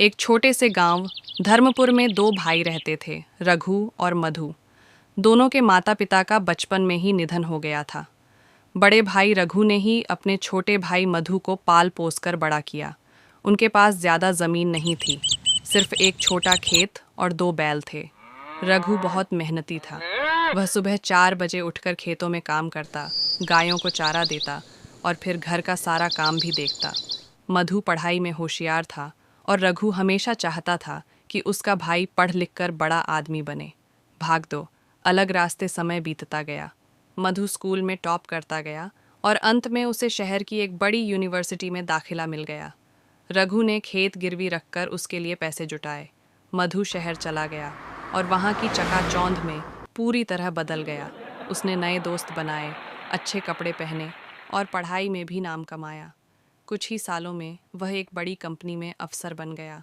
एक छोटे से गांव धर्मपुर में दो भाई रहते थे, रघु और मधु। दोनों के माता पिता का बचपन में ही निधन हो गया था। बड़े भाई रघु ने ही अपने छोटे भाई मधु को पाल पोस कर बड़ा किया। उनके पास ज़्यादा ज़मीन नहीं थी, सिर्फ एक छोटा खेत और दो बैल थे। रघु बहुत मेहनती था। वह सुबह 4 बजे उठकर खेतों में काम करता, गायों को चारा देता और फिर घर का सारा काम भी देखता। मधु पढ़ाई में होशियार था और रघु हमेशा चाहता था कि उसका भाई पढ़ लिख कर बड़ा आदमी बने। भाग दो, अलग रास्ते समय बीतता गया। मधु स्कूल में टॉप करता गया और अंत में उसे शहर की एक बड़ी यूनिवर्सिटी में दाखिला मिल गया। रघु ने खेत गिरवी रखकर उसके लिए पैसे जुटाए। मधु शहर चला गया और वहाँ की चकाचौंध में पूरी तरह बदल गया। उसने नए दोस्त बनाए, अच्छे कपड़े पहने और पढ़ाई में भी नाम कमाया। कुछ ही सालों में वह एक बड़ी कंपनी में अफसर बन गया।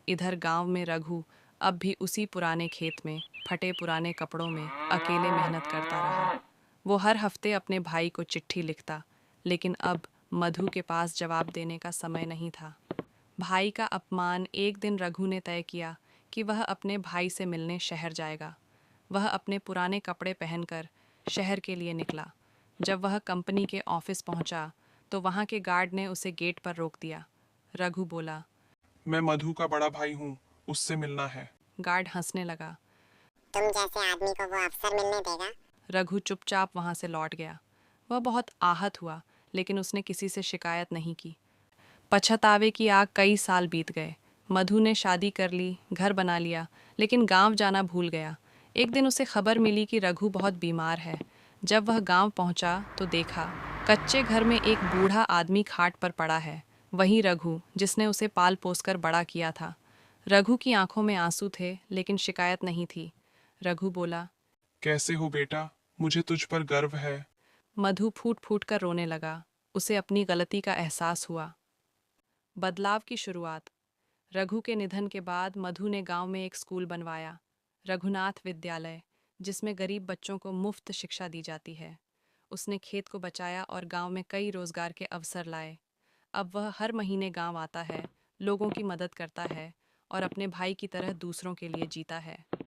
इधर गांव में रघु अब भी उसी पुराने खेत में फटे पुराने कपड़ों में अकेले मेहनत करता रहा। वो हर हफ्ते अपने भाई को चिट्ठी लिखता, लेकिन अब मधु के पास जवाब देने का समय नहीं था। भाई का अपमान एक दिन रघु ने तय किया कि वह अपने भाई से मिलने शहर जाएगा। वह अपने पुराने कपड़े पहनकर शहर के लिए निकला। जब वह कंपनी के ऑफिस पहुंचा तो वहां के गार्ड ने उसे गेट पर रोक दिया। रघु बोला, मैं मधु का बड़ा भाई हूँ, उससे मिलना है। गार्ड हंसने लगा। तुम जैसे आदमी को वो अफसर मिलने देगा? रघु चुपचाप वहां से लौट गया। वह बहुत आहत हुआ, लेकिन उसने किसी से शिकायत नहीं की। पछतावे की आग कई साल बीत गए। मधु ने शादी कर ली, घर बना लिया, लेकिन गांव जाना भूल गया। एक दिन उसे खबर मिली कि रघु बहुत बीमार है। जब वह गांव पहुंचा तो देखा कच्चे घर में एक बूढ़ा आदमी खाट पर पड़ा है। वही रघु जिसने उसे पाल पोस कर बड़ा किया था। रघु की आंखों में आंसू थे, लेकिन शिकायत नहीं थी। रघु बोला, कैसे हो बेटा? मुझे तुझ पर गर्व है। मधु फूट फूट कर रोने लगा। उसे अपनी गलती का एहसास हुआ। बदलाव की शुरुआत। रघु के निधन के बाद मधु ने गांव में एक स्कूल बनवाया, रघुनाथ विद्यालय, जिसमें गरीब बच्चों को मुफ्त शिक्षा दी जाती है। उसने खेत को बचाया और गांव में कई रोजगार के अवसर लाए। अब वह हर महीने गांव आता है, लोगों की मदद करता है और अपने भाई की तरह दूसरों के लिए जीता है।